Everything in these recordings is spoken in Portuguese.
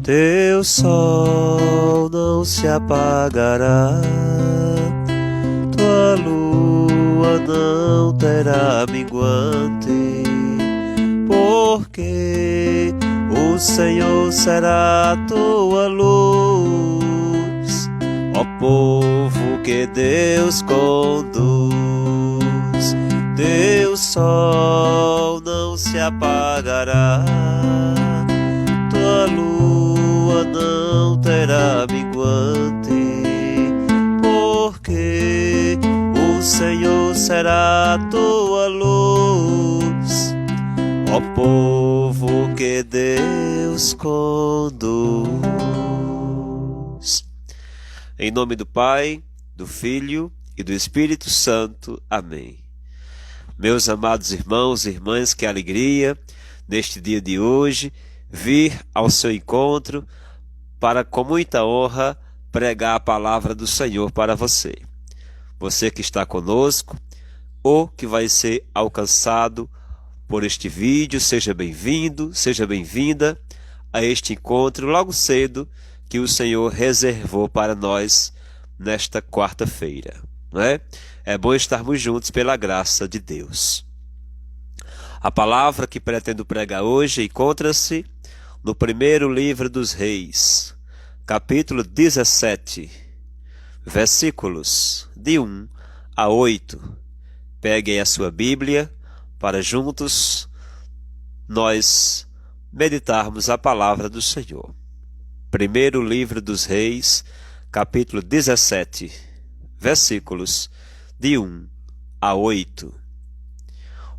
Teu sol não se apagará, tua lua não terá minguante, porque o Senhor será tua luz, ó povo que Deus conduz. Teu sol não se apagará, tua lua não terá minguante, porque o Senhor será tua luz, ó povo que Deus conduz. Em nome do Pai, do Filho e do Espírito Santo. Amém. Meus amados irmãos e irmãs, que alegria neste dia de hoje vir ao seu encontro para, com muita honra, pregar a palavra do Senhor para você. Você que está conosco ou que vai ser alcançado por este vídeo, seja bem-vindo, seja bem-vinda a este encontro logo cedo que o Senhor reservou para nós nesta quarta-feira, não é? É bom estarmos juntos pela graça de Deus. A palavra que pretendo pregar hoje encontra-se no primeiro livro dos Reis, capítulo 17, versículos de 1 a 8. Pegue aí a sua Bíblia para juntos nós meditarmos a palavra do Senhor. Primeiro livro dos Reis, capítulo 17, versículos de 1 a 8.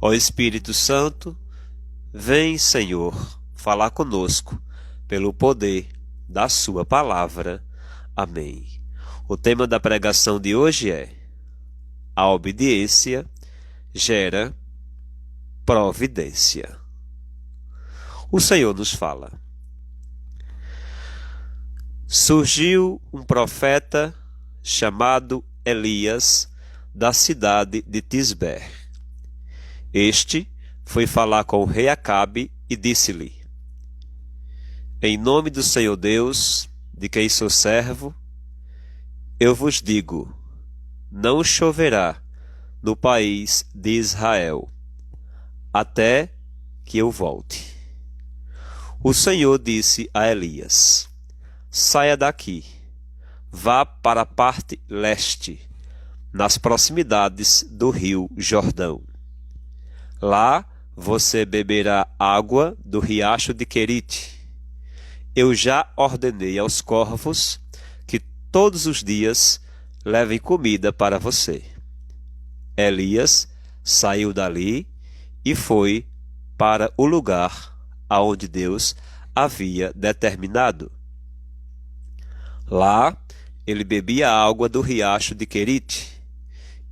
Ó Espírito Santo, vem, Senhor, falar conosco pelo poder da sua palavra. Amém. O tema da pregação de hoje é: a obediência gera providência. O Senhor nos fala: surgiu um profeta chamado Elias da cidade de Tisbé. Este foi falar com o rei Acabe e disse-lhe: em nome do Senhor Deus, de quem sou servo, eu vos digo, não choverá no país de Israel, até que eu volte. O Senhor disse a Elias: saia daqui, vá para a parte leste, nas proximidades do rio Jordão. Lá você beberá água do riacho de Querite. Eu já ordenei aos corvos que todos os dias levem comida para você. Elias saiu dali e foi para o lugar aonde Deus havia determinado. Lá ele bebia a água do riacho de Querite,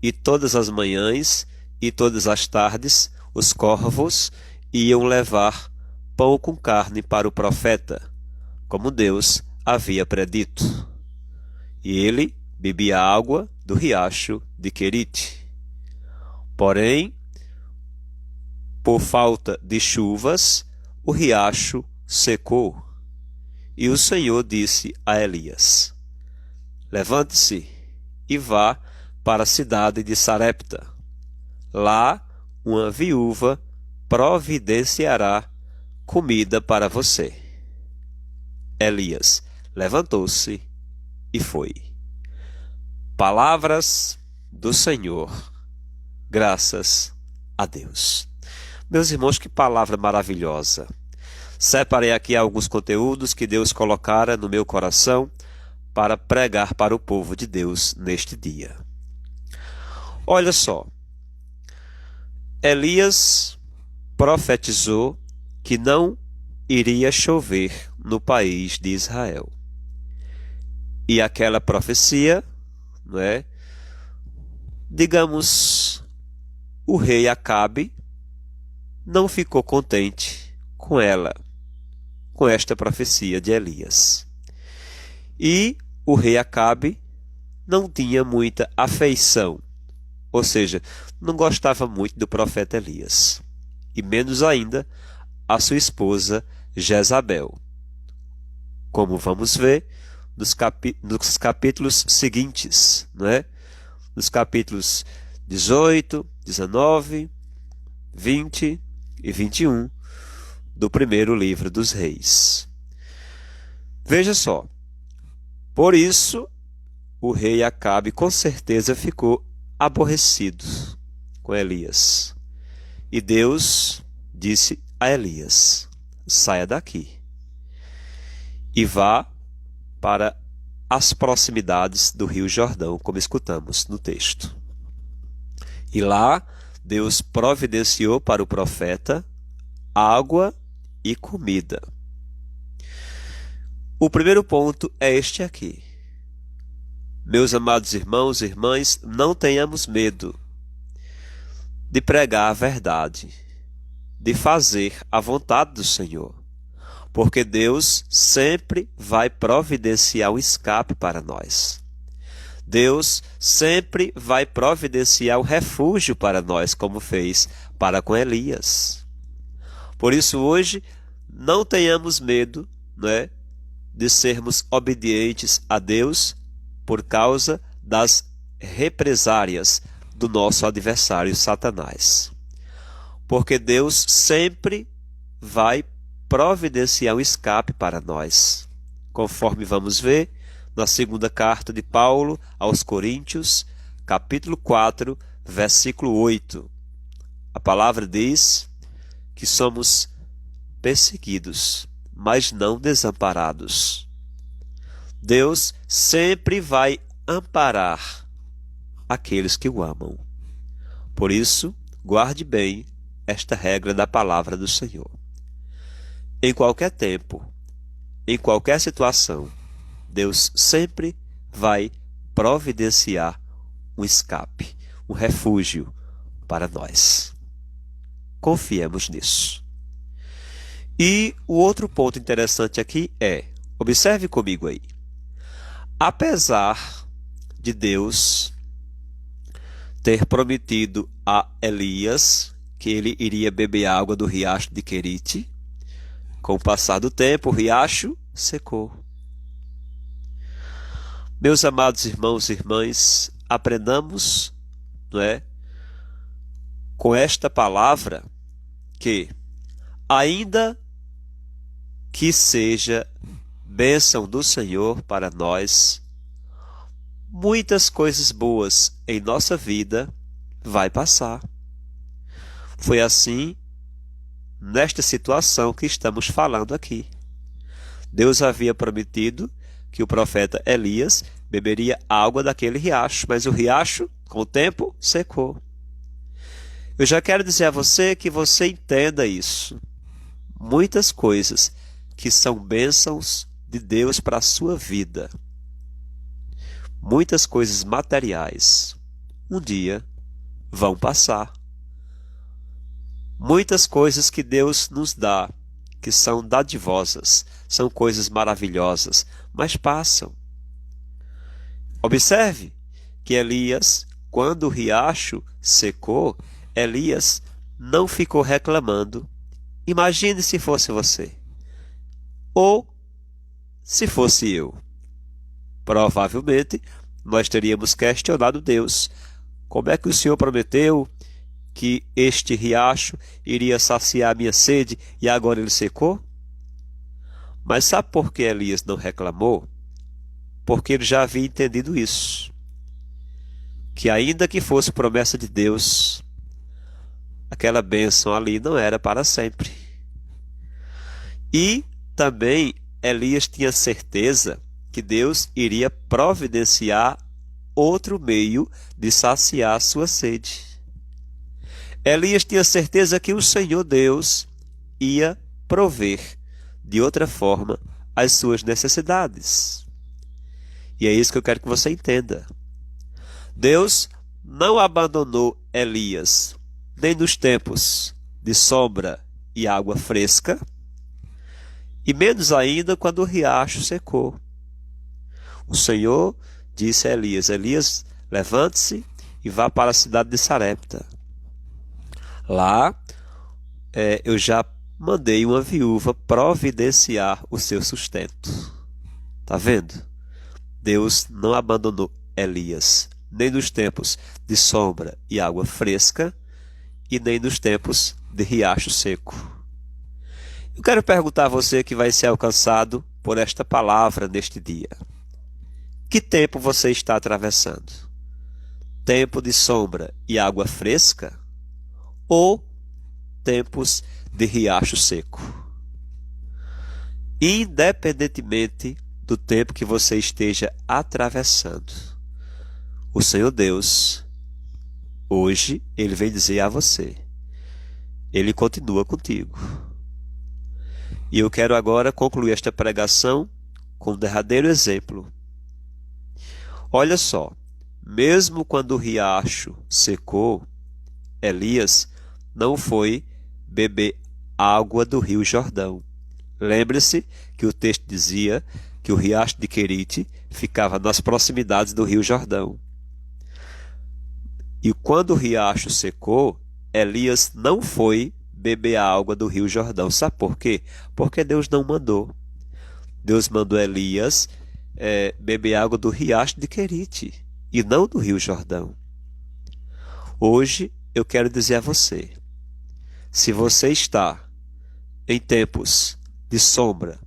e todas as manhãs e todas as tardes os corvos iam levar pão com carne para o profeta, como Deus havia predito. E ele bebia água do riacho de Querite. Porém, por falta de chuvas, o riacho secou. E o Senhor disse a Elias: levante-se e vá para a cidade de Sarepta. Lá uma viúva providenciará comida para você. Elias levantou-se e foi. Palavras do Senhor. Graças a Deus. Meus irmãos, que palavra maravilhosa. Separei aqui alguns conteúdos que Deus colocara no meu coração para pregar para o povo de Deus neste dia. Olha só, Elias profetizou que não iria chover no país de Israel. E aquela profecia, não é? Digamos, o rei Acabe não ficou contente com ela, com esta profecia de Elias. E o rei Acabe não tinha muita afeição, ou seja, não gostava muito do profeta Elias, e menos ainda a sua esposa Jezabel. como vamos ver nos capítulos seguintes, né? Nos capítulos 18, 19, 20 e 21 do primeiro livro dos Reis. Veja só, por isso o rei Acabe com certeza ficou aborrecido com Elias. E Deus disse a Elias: saia daqui e vá para as proximidades do rio Jordão, como escutamos no texto. E lá Deus providenciou para o profeta água e comida. O primeiro ponto é este aqui. Meus amados irmãos e irmãs, não tenhamos medo de pregar a verdade, de fazer a vontade do Senhor, porque Deus sempre vai providenciar um escape para nós. Deus sempre vai providenciar um refúgio para nós, como fez para com Elias. Por isso hoje não tenhamos medo, né, de sermos obedientes a Deus por causa das represárias do nosso adversário Satanás. Porque Deus sempre vai providenciar um escape para nós, conforme vamos ver na segunda carta de Paulo aos Coríntios, capítulo 4, versículo 8. A palavra diz que somos perseguidos, mas não desamparados. Deus sempre vai amparar aqueles que o amam. Por isso, guarde bem esta regra da palavra do Senhor. Em qualquer tempo, em qualquer situação, Deus sempre vai providenciar um escape, um refúgio para nós. Confiemos nisso. E o outro ponto interessante aqui é, observe comigo aí, apesar de Deus ter prometido a Elias que ele iria beber água do riacho de Querite, com o passar do tempo o riacho secou. Meus amados irmãos e irmãs, aprendamos, não é, com esta palavra que, ainda que seja bênção do Senhor para nós, muitas coisas boas em nossa vida vai passar. Foi assim nesta situação que estamos falando aqui. Deus havia prometido que o profeta Elias beberia água daquele riacho, mas o riacho, com o tempo, secou. Eu já quero dizer a você que você entenda isso. Muitas coisas que são bênçãos de Deus para a sua vida, muitas coisas materiais, um dia vão passar. Muitas coisas que Deus nos dá, que são dadivosas, são coisas maravilhosas, mas passam. Observe que Elias, quando o riacho secou, Elias não ficou reclamando. Imagine se fosse você, ou se fosse eu. Provavelmente nós teríamos questionado Deus. Como é que o Senhor prometeu que este riacho iria saciar minha sede e agora ele secou? Mas sabe por que Elias não reclamou? Porque ele já havia entendido isso. Que ainda que fosse promessa de Deus, aquela bênção ali não era para sempre. E também Elias tinha certeza que Deus iria providenciar outro meio de saciar sua sede. Elias tinha certeza que o Senhor Deus ia prover de outra forma as suas necessidades. E é isso que eu quero que você entenda. Deus não abandonou Elias, nem nos tempos de sombra e água fresca, e menos ainda quando o riacho secou. O Senhor disse a Elias: Elias, levante-se e vá para a cidade de Sarepta. Lá eu já mandei uma viúva providenciar o seu sustento. Tá vendo? Deus não abandonou Elias, nem nos tempos de sombra e água fresca, e nem nos tempos de riacho seco. Eu quero perguntar a você que vai ser alcançado por esta palavra neste dia. Que tempo você está atravessando? Tempo de sombra e água fresca? Ou tempos de riacho seco? Independentemente do tempo que você esteja atravessando, o Senhor Deus, hoje, Ele vem dizer a você, Ele continua contigo. E eu quero agora concluir esta pregação com um derradeiro exemplo. Olha só, mesmo quando o riacho secou, Elias não foi beber água do rio Jordão. Lembre-se que o texto dizia que o riacho de Querite ficava nas proximidades do rio Jordão. E quando o riacho secou, Elias não foi beber a água do rio Jordão. Sabe por quê? Porque Deus não mandou. Deus mandou Elias beber água do riacho de Querite e não do rio Jordão. Hoje eu quero dizer a você, se você está em tempos de sombra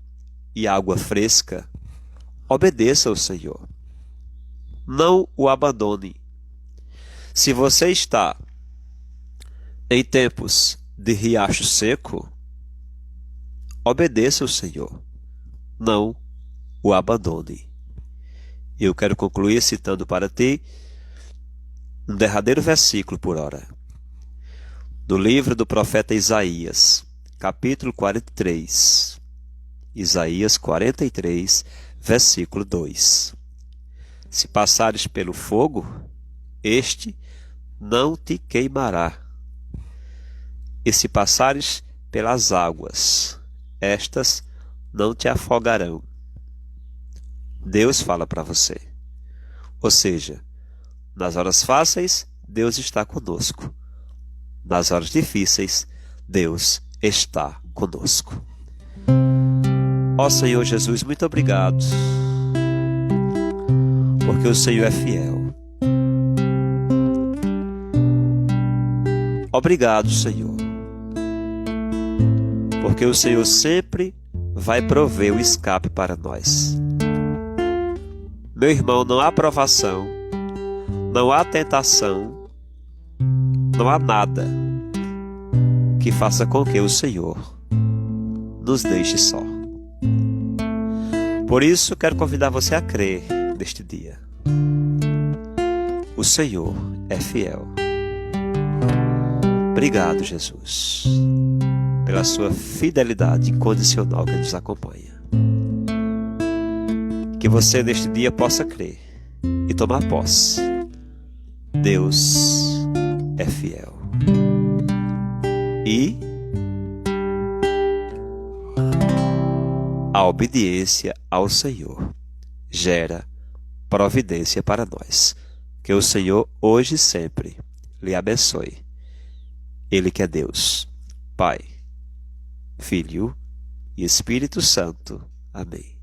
e água fresca, obedeça ao Senhor. Não o abandone. Se você está em tempos de riacho seco, obedeça ao Senhor. Não o abandone. Eu quero concluir citando para ti um derradeiro versículo por hora. Do livro do profeta Isaías, capítulo 43. Isaías 43, versículo 2. Se passares pelo fogo, este não te queimará. E se passares pelas águas, estas não te afogarão. Deus fala para você. Ou seja, nas horas fáceis, Deus está conosco. Nas horas difíceis, Deus está conosco. Ó Senhor Jesus, muito obrigado, porque o Senhor é fiel. Obrigado, Senhor, porque o Senhor sempre vai prover o escape para nós. Meu irmão, não há provação, não há tentação, não há nada que faça com que o Senhor nos deixe só. Por isso, quero convidar você a crer neste dia. O Senhor é fiel. Obrigado, Jesus, pela sua fidelidade incondicional que nos acompanha. Que você neste dia possa crer e tomar posse. Deus é fiel. E a obediência ao Senhor gera providência para nós. Que o Senhor hoje e sempre lhe abençoe. Ele que é Deus, Pai, Filho e Espírito Santo. Amém.